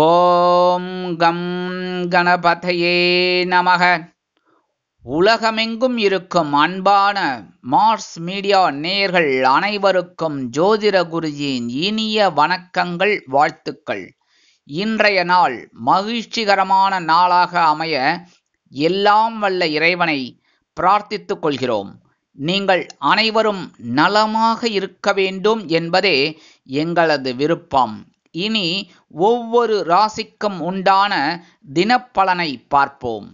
ஓம் come கணபதையே நமக. உலகமெங்கும் இருக்கும் அன்பான மார்ஸ் மீடியா நேயர்கள் அனைவருக்கும் ஜோதிட குருஜியின் இனிய வணக்கங்கள், வாழ்த்துக்கள். இன்றைய நாள் மகிழ்ச்சிகரமான நாளாக அமைய எல்லாம் வல்ல இறைவனை பிரார்த்தித்துக் கொள்கிறோம். நீங்கள் அனைவரும் நலமாக இருக்க வேண்டும் என்பதே எங்களது விருப்பம். இனி ஒவ்வொரு ராசிக்கும் உண்டான தினப்பலனை பார்ப்போம்.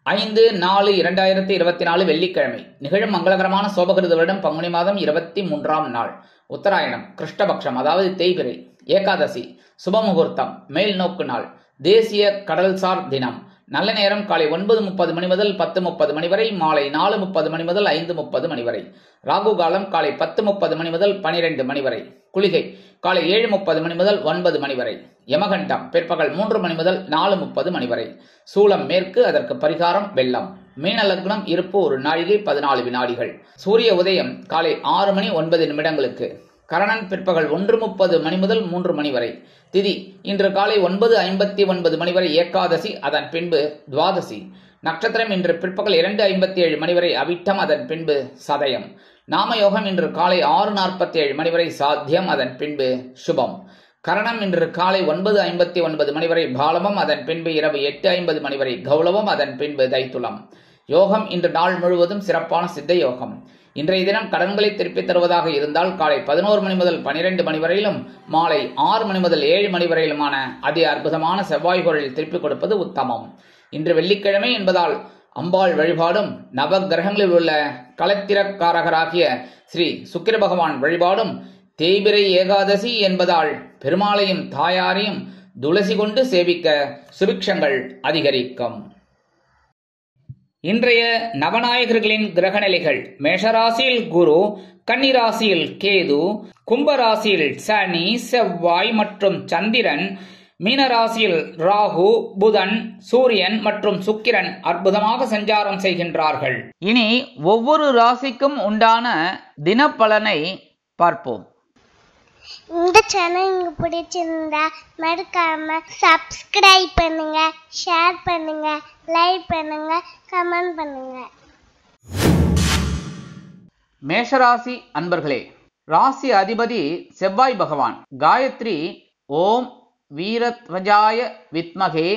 5/4/2024 வெள்ளிக்கிழமை நிகழும் மங்களகரமான சோபகிருத வருடம் பங்குனி மாதம் 23ஆம் நாள், உத்தராயணம், கிருஷ்ணபக்ஷம், அதாவது தேய்பிறை, ஏகாதசி, சுபமுகூர்த்தம், மேல் நோக்கு நாள், தேசிய கடல்சார் தினம். நல்ல நேரம் காலை 9:30 மணி முதல் 10:30 மணி வரை, மாலை 4:30 மணி முதல் 5:30 மணி வரை. ராகு காலம் காலை 10:30 மணி முதல் 12 மணி வரை. குளிகை காலை 7:30 மணி முதல் 9 மணி வரை. யமகண்டம் பிற்பகல் 3 மணி முதல் 4:30 மணி வரை. சூலம் மேற்கு, அதற்கு பரிகாரம் வெள்ளம். மீன லக்னம், இருப்பு 1 நாழிகை 14 வினாடிகள். சூரிய உதயம் காலை 6 மணி 9 நிமிடங்களுக்கு. கரணன் பிற்பகல் 1:30 மணி முதல் 3 மணி வரை. திதி இன்று காலை 9:59 மணி வரை ஏகாதசி, அதன் பின்பு துவாதசி. நட்சத்திரம் இன்று பிற்பகல் 2:57 மணி வரை அவிட்டம், அதன் பின்பு சதயம். நாமயோகம் இன்று காலை 6:47 மணி வரை சாத்தியம், அதன் பின்பு சுபம். கரணம் இன்று காலை 9:59 மணி வரை பாலமம், அதன் பின்பு இரவு 8:50 மணி வரை கௌளவம், அதன் பின்பு தைத்துளம். யோகம் இன்று நாள் முழுவதும் சிறப்பான சித்த யோகம். இன்றைய தினம் கடன்களை திருப்பித் தருவதாக இருந்தால் காலை 11 மணி முதல் 12 மணி வரையிலும், மாலை 6 மணி முதல் 7 மணி வரையிலுமான அதி அற்புதமான செவ்வாய் கோளில் திருப்பிக் கொடுப்பது உத்தமம். இன்று வெள்ளிக்கிழமை என்பதால் அம்பாள் வழிபாடும், நவ கிரகங்களில் உள்ள கலத்திரக்காரகராகிய ஸ்ரீ சுக்கிர பகவான் வழிபாடும், தேய்பிறை ஏகாதசி என்பதால் பெருமாளையும் தாயாரையும் துளசி கொண்டு சேவிக்க சுபிக்ஷங்கள் அதிகரிக்கும். இன்றைய நவநாயகர்களின் கிரகநிலைகள்: மேஷராசியில் குரு, கன்னிராசியில் கேது, கும்பராசியில் சனி, செவ்வாய் மற்றும் சந்திரன், மீனராசியில் ராகு, புதன், சூரியன் மற்றும் சுக்கிரன் அற்புதமாக சஞ்சாரம் செய்கின்றார்கள். இனி ஒவ்வொரு ராசிக்கும் உண்டான தினப்பலனை பார்ப்போம். இந்த சேனல் உங்களுக்கு பிடிச்சிருந்தா மறக்காம சப்ஸ்கிரைப் பண்ணுங்க, ஷேர் பண்ணுங்க, லைக் பண்ணுங்க, கமெண்ட் பண்ணுங்க. மேஷராசி அன்பர்களே, ராசி அதிபதி செவ்வாய் பகவான். காயத்ரி ஓம் வீரத்வஜாய வித்மகே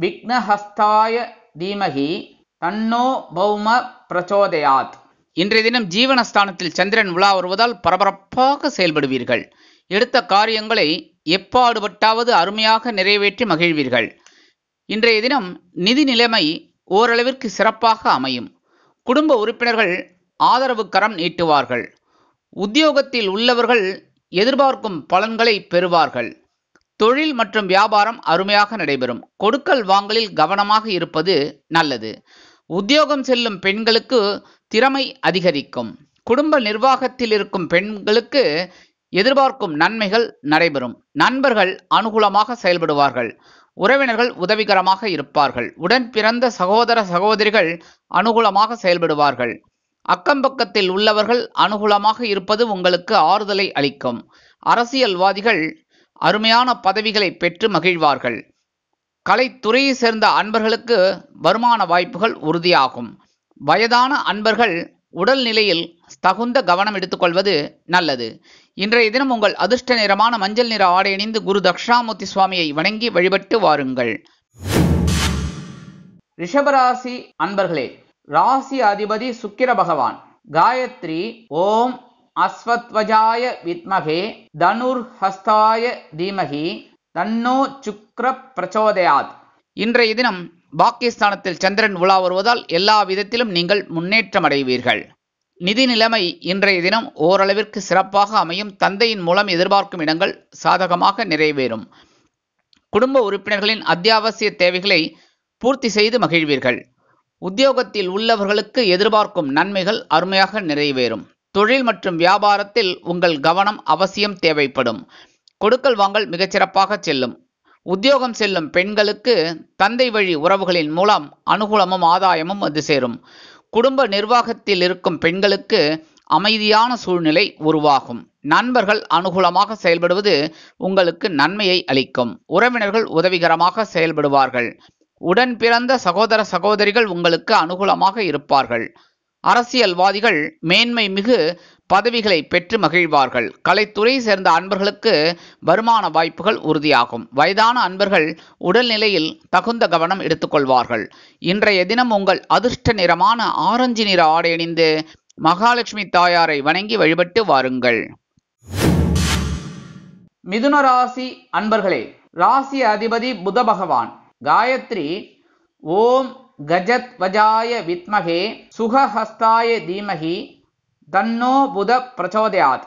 விக்னஹஸ்தாய தீமகி தன்னோ பௌம பிரச்சோதயாத். இன்றைய தினம் ஜீவனஸ்தானத்தில் சந்திரன் உலா வருவதால் பரபரப்பாக செயல்படுவீர்கள். எடுத்த காரியங்களை எப்பாடுபட்டாவது அருமையாக நிறைவேற்றி மகிழ்வீர்கள். இன்றைய தினம் நிதி நிலைமை ஓரளவிற்கு சிறப்பாக அமையும். குடும்ப உறுப்பினர்கள் ஆதரவு கரம் நீட்டுவார்கள். உத்தியோகத்தில் உள்ளவர்கள் எதிர்பார்க்கும் பலன்களை பெறுவார்கள். தொழில் மற்றும் வியாபாரம் அருமையாக நடைபெறும். கொடுக்கல் வாங்கலில் கவனமாக இருப்பது நல்லது. உத்தியோகம் செல்லும் பெண்களுக்கு திறமை அதிகரிக்கும். குடும்ப நிர்வாகத்தில் இருக்கும் பெண்களுக்கு எதிர்பார்க்கும் நன்மைகள் நடைபெறும். நண்பர்கள் அனுகூலமாக செயல்படுவார்கள். உறவினர்கள் உதவிகரமாக இருப்பார்கள். உடன் பிறந்த சகோதர சகோதரிகள் அனுகூலமாக செயல்படுவார்கள். அக்கம்பக்கத்தில் உள்ளவர்கள் அனுகூலமாக இருப்பது உங்களுக்கு ஆறுதலை அளிக்கும். அரசியல்வாதிகள் அருமையான பதவிகளை பெற்று மகிழ்வார்கள். கலைத்துறையை சேர்ந்த அன்பர்களுக்கு வருமான வாய்ப்புகள் உறுதியாகும். வயதான அன்பர்கள் உடல் நிலையில் தகுந்த கவனம் எடுத்துக்கொள்வது நல்லது. இன்றைய தினம் உங்கள் அதிர்ஷ்ட நிறமான மஞ்சள் நிற ஆடை அணிந்து குரு தட்சிணாமூர்த்தி சுவாமியை வணங்கி வழிபட்டு வாருங்கள். ரிஷபராசி அன்பர்களே, ராசி அதிபதி சுக்கிர பகவான். காயத்ரி ஓம் அஸ்வத்வஜாய வித்மகே தனுர் ஹஸ்தாய தீமகி தன்னோ சுக்ர பிரச்சோதயாத். இன்றைய தினம் பாக்கியஸ்தானத்தில் சந்திரன் உலா வருவதால் எல்லா விதத்திலும் நீங்கள் முன்னேற்றம் அடைவீர்கள். நிதி நிலைமை இன்றைய தினம் ஓரளவிற்கு சிறப்பாக அமையும். தந்தையின் மூலம் எதிர்பார்க்கும் இடங்கள் சாதகமாக நிறைவேறும். குடும்ப உறுப்பினர்களின் அத்தியாவசிய தேவைகளை பூர்த்தி செய்து மகிழ்வீர்கள். உத்தியோகத்தில் உள்ளவர்களுக்கு எதிர்பார்க்கும் நன்மைகள் அருமையாக நிறைவேறும். தொழில் மற்றும் வியாபாரத்தில் உங்கள் கவனம் அவசியம் தேவைப்படும். கொடுக்கல் வாங்கல் மிகச்சிறப்பாக செல்லும். உத்தியோகம் செல்லும் பெண்களுக்கு தந்தை வழி உறவுகளின் மூலம் அனுகூலமும் ஆதாயமும் வந்து சேரும். குடும்ப நிர்வாகத்தில் இருக்கும் பெண்களுக்கு அமைதியான சூழ்நிலை உருவாகும். நண்பர்கள் அனுகூலமாக செயல்படுவது உங்களுக்கு நன்மையை அளிக்கும். உறவினர்கள் உதவிகரமாக செயல்படுவார்கள். உடன் பிறந்த சகோதர சகோதரிகள் உங்களுக்கு அனுகூலமாக இருப்பார்கள். அரசியல்வாதிகள் மேன்மை மிகு பதவிகளை பெற்று மகிழ்வார்கள். கலைத்துறை சேர்ந்த அன்பர்களுக்கு வருமான வாய்ப்புகள் உறுதியாகும். வயதான அன்பர்கள் உடல்நிலையில் தகுந்த கவனம் எடுத்துக்கொள்வார்கள். இன்றைய தினம் உங்கள் அதிர்ஷ்ட நிறமான ஆரஞ்சு நிற ஆடை அணிந்து மகாலட்சுமி தாயாரை வணங்கி வழிபட்டு வாருங்கள். மிதுன ராசி அன்பர்களே, ராசி அதிபதி புத பகவான். காயத்ரி ஓம் கஜத்வஜாய வித்மகே சுகஹஸ்தாய தீமகி தன்னோ புத பிரச்சோதயாத்.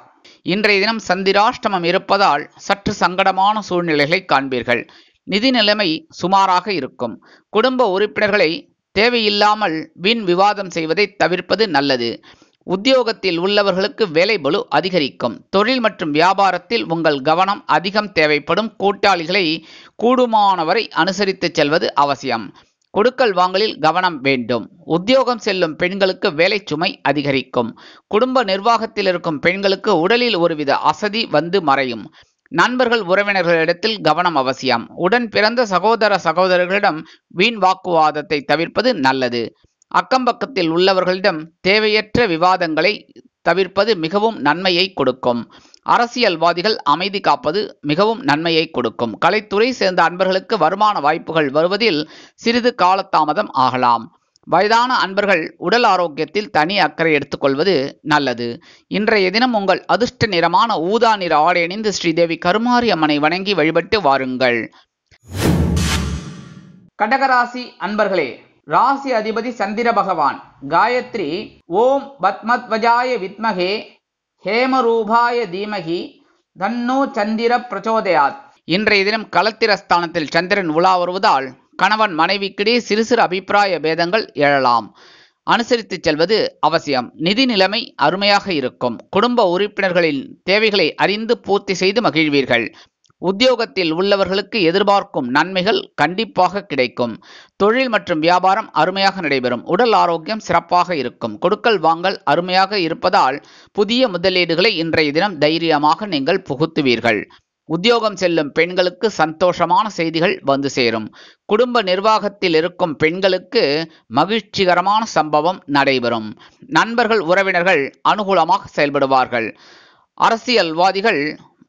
இன்றைய தினம் சந்திராஷ்டமம் இருப்பதால் சற்று சங்கடமான சூழ்நிலைகளை காண்பீர்கள். நிதி நிலைமை சுமாராக இருக்கும். குடும்ப உறுப்பினர்களை தேவையில்லாமல் வீண் விவாதம் செய்வதை தவிர்ப்பது நல்லது. உத்தியோகத்தில் உள்ளவர்களுக்கு வேலை பளு அதிகரிக்கும். தொழில் மற்றும் வியாபாரத்தில் உங்கள் கவனம் அதிகம் தேவைப்படும். கூட்டாளிகளை கூடுமானவரை அனுசரித்து செல்வது அவசியம். கொடுக்கல் வாங்கலில் கவனம் வேண்டும். உத்தியோகம் செல்லும் பெண்களுக்கு வேலை சுமை அதிகரிக்கும். குடும்ப நிர்வாகத்தில் இருக்கும் பெண்களுக்கு உடலில் ஒருவித அசதி வந்து மறையும். நண்பர்கள் உறவினர்களிடத்தில் கவனம் அவசியம். உடன் பிறந்த சகோதர சகோதரர்களிடம் வீண் வாக்குவாதத்தை தவிர்ப்பது நல்லது. அக்கம்பக்கத்தில் உள்ளவர்களிடம் தேவையற்ற விவாதங்களை தவிர்ப்பது மிகவும் நன்மையை கொடுக்கும். அரசியல்வாதிகள் அமைதி காப்பது மிகவும் நன்மையை கொடுக்கும். கலைத்துறை சேர்ந்த அன்பர்களுக்கு வருமான வாய்ப்புகள் வருவதில் சிறிது காலதாமதம் ஆகலாம். வயதான அன்பர்கள் உடல் ஆரோக்கியத்தில் தனி அக்கறை எடுத்துக்கொள்வது நல்லது. இன்றைய தினம் உங்கள் அதிர்ஷ்ட நிறமான ஊதா நிற ஆடை அணிந்து ஸ்ரீதேவி கருமாரி அம்மனை வணங்கி வழிபட்டு வாருங்கள். கடகராசி அன்பர்களே, ராசி அதிபதி சந்திர பகவான். காயத்ரி ஓம் பத்மத்வஜாய வித்மகே ஹேமரூபாய தீமகி தன்னோ சந்திர பிரச்சோதயாத். இன்றைய தினம் களத்திரஸ்தானத்தில் சந்திரன் உலா வருவதால் கணவன் மனைவிக்கிடையே சிறு சிறு அபிப்பிராய பேதங்கள் எழலாம். அனுசரித்து செல்வது அவசியம். நிதி நிலைமை அருமையாக இருக்கும். குடும்ப உறுப்பினர்களின் தேவைகளை அறிந்து பூர்த்தி செய்து மகிழ்வீர்கள். உத்தியோகத்தில் உள்ளவர்களுக்கு எதிர்பார்க்கும் நன்மைகள் கண்டிப்பாக கிடைக்கும். தொழில் மற்றும் வியாபாரம் அருமையாக நடைபெறும். உடல் ஆரோக்கியம் சிறப்பாக இருக்கும். கொடுக்கல் வாங்கல் அருமையாக இருப்பதால் புதிய முதலீடுகளை இன்றைய தினம் தைரியமாக நீங்கள் புகுத்துவீர்கள். உத்தியோகம் செல்லும் பெண்களுக்கு சந்தோஷமான செய்திகள் வந்து சேரும். குடும்ப நிர்வாகத்தில் இருக்கும் பெண்களுக்கு மகிழ்ச்சிகரமான சம்பவம் நடைபெறும். நண்பர்கள் உறவினர்கள் அனுகூலமாக செயல்படுவார்கள். அரசியல்வாதிகள்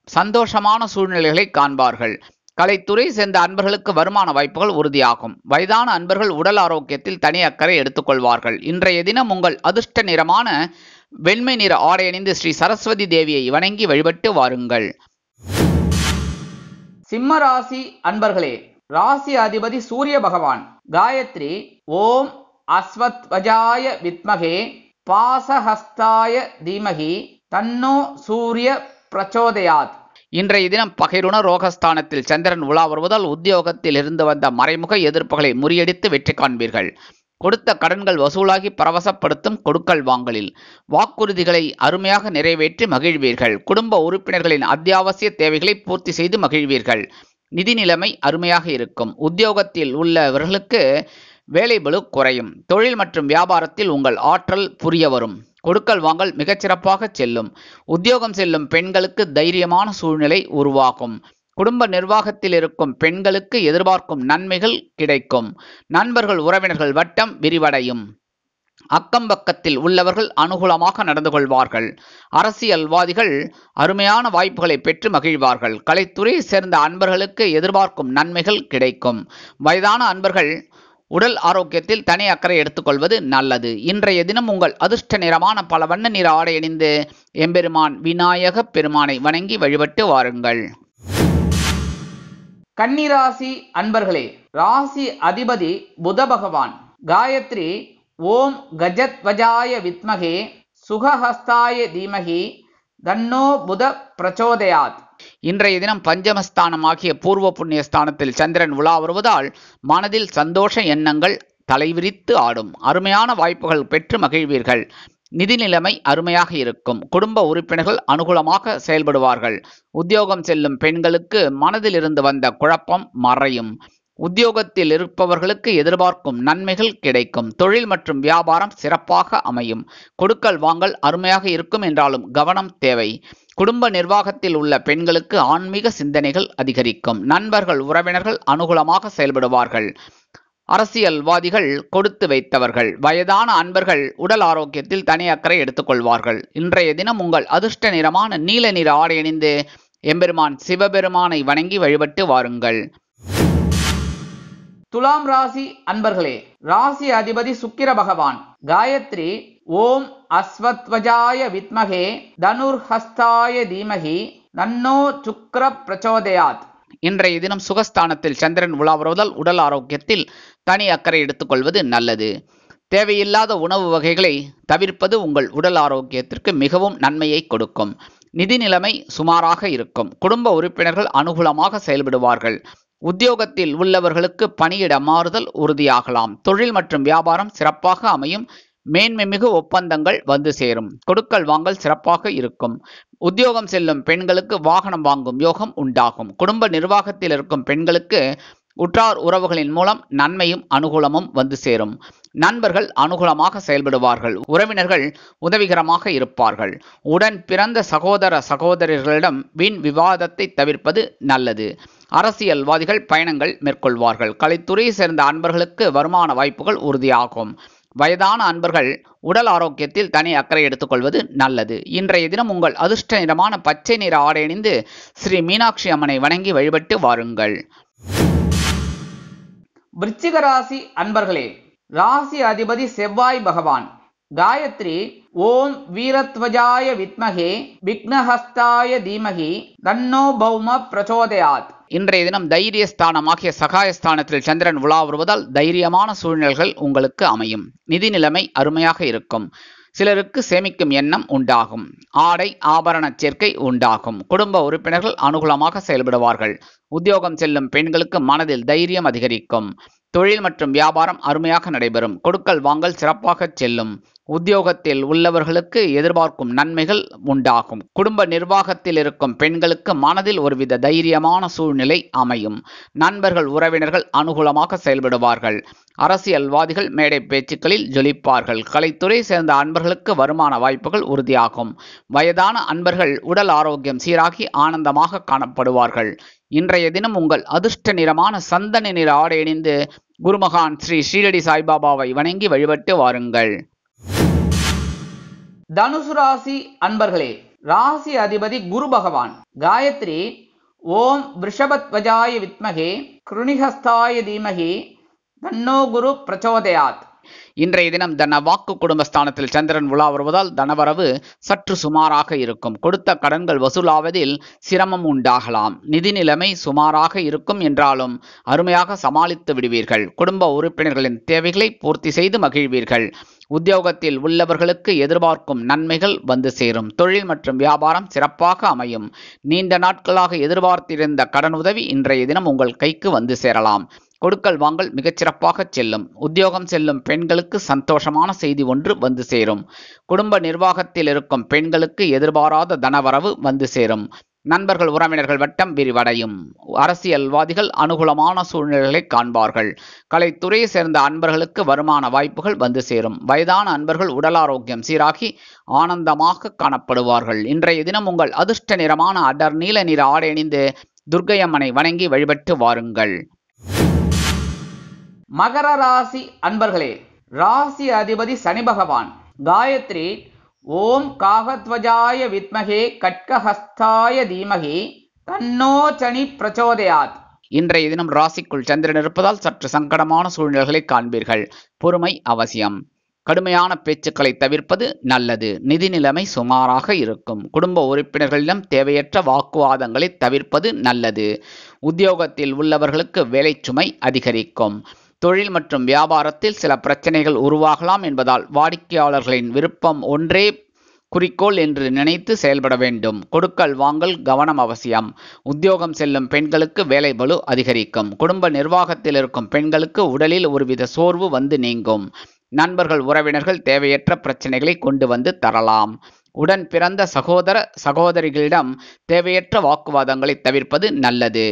சந்தோஷமான சூழ்நிலைகளை காண்பார்கள். கலைத்துறை சேர்ந்த அன்பர்களுக்கு வருமான வாய்ப்புகள் உறுதியாகும். வயதான அன்பர்கள் உடல் ஆரோக்கியத்தில் தனி அக்கறை எடுத்துக்கொள்வார்கள். இன்றைய தினம் உங்கள் அதிர்ஷ்ட நிறமான வெண்மை நிற ஆடை அணிந்து ஸ்ரீ சரஸ்வதி தேவியை வணங்கி வழிபட்டு வாருங்கள். சிம்ம ராசி அன்பர்களே, ராசி அதிபதி சூரிய பகவான். காயத்ரி ஓம் அஸ்வத்வஜாய வித்மகே பாசஹஸ்தாய தீமகி தன்னோ சூரிய பிரச்சோதயாத். இன்றைய தினம் பகைருண ரோகஸ்தானத்தில் சந்திரன் உலா வருவதால் உத்தியோகத்தில் இருந்து வந்த மறைமுக எதிர்ப்புகளை முறியடித்து வெற்றி காண்பீர்கள். கொடுத்த கடன்கள் வசூலாகி பரவசப்படுத்தும் கொடுக்கல் வாங்கலில் வாக்குறுதிகளை அருமையாக நிறைவேற்றி மகிழ்வீர்கள். குடும்ப உறுப்பினர்களின் அத்தியாவசிய தேவைகளை பூர்த்தி செய்து மகிழ்வீர்கள். நிதி நிலைமை அருமையாக இருக்கும். உத்தியோகத்தில் உள்ளவர்களுக்கு வேலை பளு குறையும். தொழில் மற்றும் வியாபாரத்தில் உங்கள் ஆற்றல் புரிய வரும். கொடுக்கல் வாங்கல் மிகச்சிறப்பாக செல்லும். உத்தியோகம் செல்லும் பெண்களுக்கு தைரியமான சூழ்நிலை உருவாகும். குடும்ப நிர்வாகத்தில் இருக்கும் பெண்களுக்கு எதிர்பார்க்கும் நன்மைகள் கிடைக்கும். நண்பர்கள் உறவினர்கள் வட்டம் விரிவடையும். அக்கம்பக்கத்தில் உள்ளவர்கள் அனுகூலமாக நடந்து கொள்வார்கள். அரசியல்வாதிகள் அருமையான வாய்ப்புகளை பெற்று மகிழ்வார்கள். கலைத்துறை சேர்ந்த அன்பர்களுக்கு எதிர்பார்க்கும் நன்மைகள் கிடைக்கும். வயதான அன்பர்கள் உடல் ஆரோக்கியத்தில் தனி அக்கறை எடுத்துக்கொள்வது நல்லது. இன்றைய தினம் உங்கள் அதிர்ஷ்ட நிறமான பல வண்ண நிற ஆடை அணிந்து எம்பெருமான் விநாயக பெருமானை வணங்கி வழிபட்டு வாருங்கள். கன்னிராசி அன்பர்களே, ராசி அதிபதி புத பகவான். காயத்ரி ஓம் கஜத்வஜாய வித்மகே சுகஹஸ்தாய தீமகி தன்னோ புத பிரச்சோதயாத். இன்றைய தினம் பஞ்சமஸ்தானமாகிய பூர்வ புண்ணிய ஸ்தானத்தில் சந்திரன் உலா வருவதால் மனதில் சந்தோஷ எண்ணங்கள் தலைவிரித்து ஆடும். அருமையான வாய்ப்புகள் பெற்று மகிழ்வீர்கள். நிதி நிலைமை அருமையாக இருக்கும். குடும்ப உறுப்பினர்கள் அனுகூலமாக செயல்படுவார்கள். உத்தியோகம் செல்லும் பெண்களுக்கு மனதில் இருந்து வந்த குழப்பம் மறையும். உத்தியோகத்தில் இருப்பவர்களுக்கு எதிர்பார்க்கும் நன்மைகள் கிடைக்கும். தொழில் மற்றும் வியாபாரம் சிறப்பாக அமையும். கொடுக்கல் வாங்கல் அருமையாக இருக்கும் என்றாலும் கவனம் தேவை. குடும்ப நிர்வாகத்தில் உள்ள பெண்களுக்கு ஆன்மீக சிந்தனைகள் அதிகரிக்கும். நண்பர்கள் உறவினர்கள் அனுகூலமாக செயல்படுவார்கள். அரசியல்வாதிகள் கொடுத்து வைத்தவர்கள். வயதான அன்பர்கள் உடல் ஆரோக்கியத்தில் தனி அக்கறை எடுத்துக்கொள்வார்கள். இன்றைய தினம் உங்கள் அதிர்ஷ்ட நிறமான நீல நிற ஆடை அணிந்து எம்பெருமான் சிவபெருமானை வணங்கி வழிபட்டு வாருங்கள். துலாம் ராசி அன்பர்களே, ராசி அதிபதி சுக்கிர பகவான். காயத்ரி ஓம் அஸ்வத்வஜாய வித்மகே தனுர்ஹஸ்தாய தீமகி தன்னோ சுக்ர பிரச்சோதயாத். இன்றைய தினம் சுகஸ்தானத்தில் சந்திரன் உலா வருவதால் உடல் ஆரோக்கியத்தில் தனி அக்கறை எடுத்துக்கொள்வது நல்லது. தேவையில்லாத உணவு வகைகளை தவிர்ப்பது உங்கள் உடல் ஆரோக்கியத்திற்கு மிகவும் நன்மையை கொடுக்கும். நிதி நிலைமை சுமாராக இருக்கும். குடும்ப உறுப்பினர்கள் அனுகூலமாக செயல்படுவார்கள். உத்தியோகத்தில் உள்ளவர்களுக்கு பணியிட மாறுதல் உறுதியாகலாம். தொழில் மற்றும் வியாபாரம் சிறப்பாக அமையும். மேன்மை மிகு ஒப்பந்தங்கள் வந்து சேரும். கொடுக்கல் வாங்கல் சிறப்பாக இருக்கும். உத்தியோகம் செல்லும் பெண்களுக்கு வாகனம் வாங்கும் யோகம் உண்டாகும். குடும்ப நிர்வாகத்தில் இருக்கும் பெண்களுக்கு உற்றார் உறவுகளின் மூலம் நன்மையும் அனுகூலமும் வந்து சேரும். நண்பர்கள் அனுகூலமாக செயல்படுவார்கள். உறவினர்கள் உதவிகரமாக இருப்பார்கள். உடன் பிறந்த சகோதர சகோதரிகளிடம் வீண் விவாதத்தை தவிர்ப்பது நல்லது. அரசியல்வாதிகள் பயணங்கள் மேற்கொள்வார்கள். கலைத்துறையை சேர்ந்த அன்பர்களுக்கு வருமான வாய்ப்புகள் உறுதியாகும். வயதான அன்பர்கள் உடல் ஆரோக்கியத்தில் தனி அக்கறை எடுத்துக்கொள்வது நல்லது. இன்றைய தினம் உங்கள் அதிர்ஷ்ட நிறமான பச்சை நிற ஆடை அணிந்து ஸ்ரீ மீனாட்சி அம்மனை வணங்கி வழிபட்டு வாருங்கள். விருச்சிக ராசி அன்பர்களே, ராசி அதிபதி செவ்வாய் பகவான். காயத்ரி ஓம் வீரத்வஜாய வித்மகே விக்னஹஸ்தாய தீமகி தன்னோ பௌம பிரச்சோதயாத். இன்றைய தினம் தைரியஸ்தானமாகிய சகாயஸ்தானத்தில் சந்திரன் உலா வருவதால் தைரியமான சூழ்நிலைகள் உங்களுக்கு அமையும். நிதி நிலைமை அருமையாக இருக்கும். சிலருக்கு சேமிக்கும் எண்ணம் உண்டாகும். ஆடை ஆபரண சேர்க்கை உண்டாகும். குடும்ப உறுப்பினர்கள் அனுகூலமாக செயல்படுவார்கள். உத்தியோகம் செல்லும் பெண்களுக்கு மனதில் தைரியம் அதிகரிக்கும். தொழில் மற்றும் வியாபாரம் அருமையாக நடைபெறும். கொடுக்கல் வாங்கல் சிறப்பாக செல்லும். உத்தியோகத்தில் உள்ளவர்களுக்கு எதிர்பார்க்கும் நன்மைகள் உண்டாகும். குடும்ப நிர்வாகத்தில் இருக்கும் பெண்களுக்கு மனதில் ஒருவித தைரியமான சூழ்நிலை அமையும். நண்பர்கள் உறவினர்கள் அனுகூலமாக செயல்படுவார்கள். அரசியல்வாதிகள் மேடை பேச்சுக்களில் ஜொலிப்பார்கள். கலைத்துறை சேர்ந்த அன்பர்களுக்கு வருமான வாய்ப்புகள் உறுதியாகும். வயதான அன்பர்கள் உடல் ஆரோக்கியம் சீராகி ஆனந்தமாக காணப்படுவார்கள். இன்றைய தினம் உங்கள் அதிர்ஷ்ட நிறமான சந்தன நிற ஆடை அணிந்து குருமகான் ஸ்ரீ ஷீரடி சாய்பாபாவை வணங்கி வழிபட்டு வாருங்கள். தனுசு ராசி அன்பர்களே, ராசி அதிபதி குரு பகவான். காயத்ரி ஓம் விருஷபத்வஜாய வித்மகே கிருணிஹஸ்தாய தீமகி தன்னோ குரு பிரச்சோதயாத். இன்றைய தினம் தன வாக்கு குடும்பஸ்தானத்தில் சந்திரன் உலா வருவதால் தனவரவு சற்று சுமாராக இருக்கும். கொடுத்த கடன்கள் வசூலாவதில் சிரமம் உண்டாகலாம். நிதி நிலைமை சுமாராக இருக்கும் என்றாலும் அருமையாக சமாளித்து விடுவீர்கள். குடும்ப உறுப்பினர்களின் தேவைகளை பூர்த்தி செய்து மகிழ்வீர்கள். உத்தியோகத்தில் உள்ளவர்களுக்கு எதிர்பார்க்கும் நன்மைகள் வந்து சேரும். தொழில் மற்றும் வியாபாரம் சிறப்பாக அமையும். நீண்ட நாட்களாக எதிர்பார்த்திருந்த கடன் உதவி இன்றைய தினம் உங்கள் கைக்கு வந்து சேரலாம். கொடுக்கல் வாங்கல் மிகச்சிறப்பாக செல்லும். உத்தியோகம் செல்லும் பெண்களுக்கு சந்தோஷமான செய்தி ஒன்று வந்து சேரும். குடும்ப நிர்வாகத்தில் இருக்கும் பெண்களுக்கு எதிர்பாராத தனவரவு வந்து சேரும். நண்பர்கள் உறவினர்கள் வட்டம் விரிவடையும். அரசியல்வாதிகள் அனுகூலமான சூழ்நிலைகளை காண்பார்கள். கலைத்துறையை சேர்ந்த அன்பர்களுக்கு வருமான வாய்ப்புகள் வந்து சேரும். வயதான அன்பர்கள் உடல் ஆரோக்கியம் சீராகி ஆனந்தமாக காணப்படுவார்கள். இன்றைய தினம் உங்கள் அதிர்ஷ்ட நிறமான அடர் நீல நிற ஆடை அணிந்து துர்க்கையம்மனை வணங்கி வழிபட்டு வாருங்கள். மகர ராசி அன்பர்களே, ராசி அதிபதி சனி பகவான். காயத்ரி ஓம் காகத்வஜாய வித்மகே கட்கஹஸ்தாய தீமகி தன்னோ சனி பிரச்சோதயாத். இன்றைய தினம் ராசிக்குள் சந்திரன் இருப்பதால் சற்று சங்கடமான சூழ்நிலைகளை காண்பீர்கள். பொறுமை அவசியம். கடுமையான பேச்சுக்களை தவிர்ப்பது நல்லது. நிதி நிலைமை சுமாராக இருக்கும். குடும்ப உறுப்பினர்களிடம் தேவையற்ற வாக்குவாதங்களை தவிர்ப்பது நல்லது. உத்தியோகத்தில் உள்ளவர்களுக்கு வேலை சுமை அதிகரிக்கும். தொழில் மற்றும் வியாபாரத்தில் சில பிரச்சனைகள் உருவாகலாம் என்பதால் வாடிக்கையாளர்களின் விருப்பம் ஒன்றே குறிக்கோள் என்று நினைத்து செயல்பட வேண்டும். கொடுக்கல் வாங்கல் கவனம் அவசியம். உத்தியோகம் செல்லும் பெண்களுக்கு வேலை பளு அதிகரிக்கும். குடும்ப நிர்வாகத்தில் இருக்கும் பெண்களுக்கு உடலில் ஒருவித சோர்வு வந்து நீங்கும். நண்பர்கள் உறவினர்கள் தேவையற்ற பிரச்சனைகளை கொண்டு வந்து தரலாம். உடன் பிறந்த சகோதர சகோதரிகளிடம் தேவையற்ற வாக்குவாதங்களை தவிர்ப்பது நல்லது.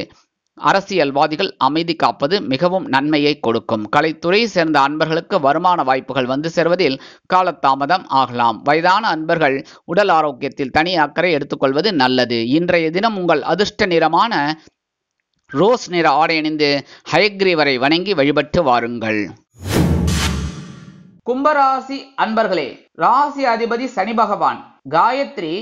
அரசியல்வாதிகள் அமைதி காப்பது மிகவும் நன்மையை கொடுக்கும். கலைத்துறையை சேர்ந்த அன்பர்களுக்கு வருமான வாய்ப்புகள் வந்து சேர்வதில் காலதாமதம் ஆகலாம். வயதான அன்பர்கள் உடல் ஆரோக்கியத்தில் தனி அக்கறை எடுத்துக்கொள்வது நல்லது. இன்றைய தினம் உங்கள் அதிர்ஷ்ட நிறமான ரோஸ் நிற ஆடை அணிந்து ஹயக்ரீவரை வணங்கி வழிபட்டு வாருங்கள். கும்பராசி அன்பர்களே, ராசி அதிபதி சனி பகவான். காயத்ரி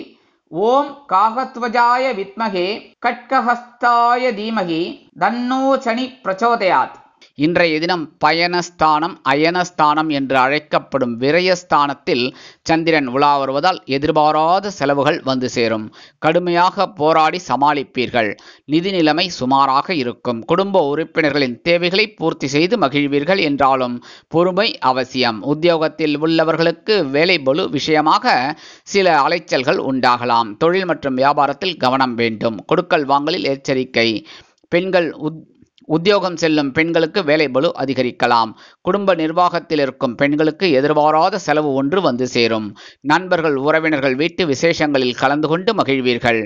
ஓம் காகத்வஜாய வித்மகே கட்கஹஸ்தாய தீமகி தன்னோ சனி பிரச்சோதயாத். இன்றைய தினம் பயணஸ்தானம் அயனஸ்தானம் என்று அழைக்கப்படும் விரயஸ்தானத்தில் சந்திரன் உலா வருவதால் எதிர்பாராத செலவுகள் வந்து சேரும். கடுமையாக போராடி சமாளிப்பீர்கள். நிதி நிலைமை சுமாராக இருக்கும். குடும்ப உறுப்பினர்களின் தேவைகளை பூர்த்தி செய்து மகிழ்வீர்கள். என்றாலும் பொறுமை அவசியம். உத்தியோகத்தில் உள்ளவர்களுக்கு வேலை பளு விஷயமாக சில அலைச்சல்கள் உண்டாகலாம். தொழில் மற்றும் வியாபாரத்தில் கவனம் வேண்டும். கொடுக்கல் வாங்கலில் எச்சரிக்கை. பெண்கள் உத்தியோகம் செல்லும் பெண்களுக்கு வேலை பளு அதிகரிக்கலாம். குடும்ப நிர்வாகத்தில் இருக்கும் பெண்களுக்கு எதிர்பாராத செலவு ஒன்று வந்து சேரும். நண்பர்கள் உறவினர்கள் வீட்டு விசேஷங்களில் கலந்து கொண்டு மகிழ்வீர்கள்.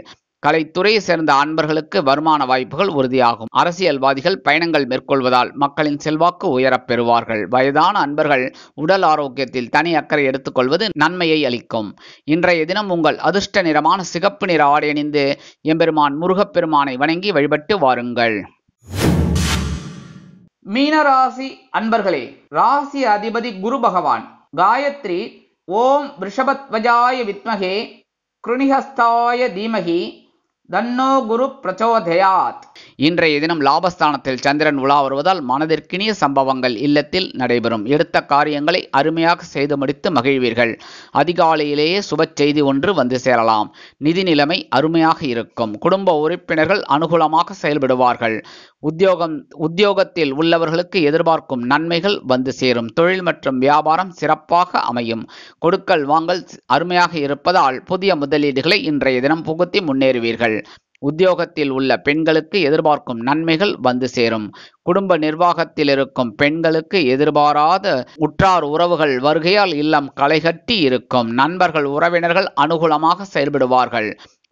கலைத்துறையை சேர்ந்த அன்பர்களுக்கு வருமான வாய்ப்புகள் உறுதியாகும். அரசியல்வாதிகள் பயணங்கள் மேற்கொள்வதால் மக்களின் செல்வாக்கு உயரப் பெறுவார்கள். வயதான அன்பர்கள் உடல் ஆரோக்கியத்தில் தனி அக்கறை எடுத்துக்கொள்வது நன்மையை அளிக்கும். இன்றைய தினம் உங்கள் அதிர்ஷ்ட நிறமான சிகப்பு நிற ஆடை அணிந்து எம்பெருமான் முருகப்பெருமானை வணங்கி வழிபட்டு வாருங்கள். மீனராசி அன்பர்களே, ராசி அதிபதி குரு பகவான். காயத்ரி ஓம் ரிஷபத்வஜாய வித்மகே கிருணிஹஸ்தாய தீமகி தன்னோ குரு பிரச்சோதயாத். இன்றைய தினம் லாபஸ்தானத்தில் சந்திரன் உலா வருவதால் மனதிற்கினிய சம்பவங்கள் இல்லத்தில் நடைபெறும். எடுத்த காரியங்களை அருமையாக செய்து முடித்து மகிழ்வீர்கள். அதிகாலையிலேயே சுப செய்தி ஒன்று வந்து சேரலாம். நிதி நிலைமை அருமையாக இருக்கும். குடும்ப உறுப்பினர்கள் அனுகூலமாக செயல்படுவார்கள். உத்தியோகத்தில் உள்ளவர்களுக்கு எதிர்பார்க்கும் நன்மைகள் வந்து சேரும். தொழில் மற்றும் வியாபாரம் சிறப்பாக அமையும். கொடுக்கல் வாங்கல் அருமையாக இருப்பதால் புதிய முதலீடுகளை இன்றைய தினம் புகுத்தி முன்னேறுவீர்கள். உத்தியோகத்தில் உள்ள பெண்களுக்கு எதிர்பார்க்கும் நன்மைகள் வந்து சேரும். குடும்ப நிர்வாகத்தில் இருக்கும் பெண்களுக்கு எதிர்பாராத உற்றார் உறவுகள் வருகையால் இல்லம் களைகட்டி இருக்கும். நண்பர்கள் உறவினர்கள் அனுகூலமாக செயல்படுவார்கள்.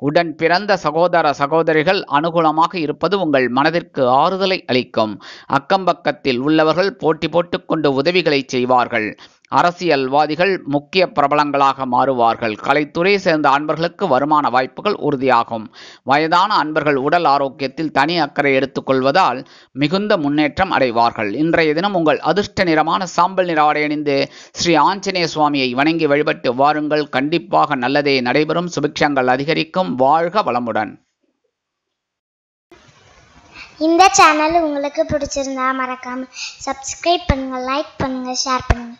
உடன் பிறந்த சகோதர சகோதரிகள் அனுகூலமாக இருப்பது உங்கள் மனதிற்கு ஆறுதலை அளிக்கும். அக்கம்பக்கத்தில் உள்ளவர்கள் போட்டி போட்டுக்கொண்டு உதவிகளை செய்வார்கள். அரசியல்வாதிகள் முக்கிய பிரபலங்களாக மாறுவார்கள். கலைத்துறை சேர்ந்த அன்பர்களுக்கு வருமான வாய்ப்புகள் உறுதியாகும். வயதான அன்பர்கள் உடல் ஆரோக்கியத்தில் தனி அக்கறை எடுத்துக்கொள்வதால் மிகுந்த முன்னேற்றம் அடைவார்கள். இன்றைய தினம் உங்கள் அதிர்ஷ்ட நிறமான சாம்பல் நிற ஆடை அணிந்து ஸ்ரீ ஆஞ்சநேய சுவாமியை வணங்கி வழிபட்டு வாருங்கள். கண்டிப்பாக நல்லதே நடைபெறும். சுபிக்ஷங்கள் அதிகரிக்கும். வாழ்க வளமுடன். இந்த சேனல் உங்களுக்கு பிடிச்சிருந்தா மறக்காம சப்ஸ்கிரைப் பண்ணுங்க, லைக் பண்ணுங்க, ஷேர் பண்ணுங்க.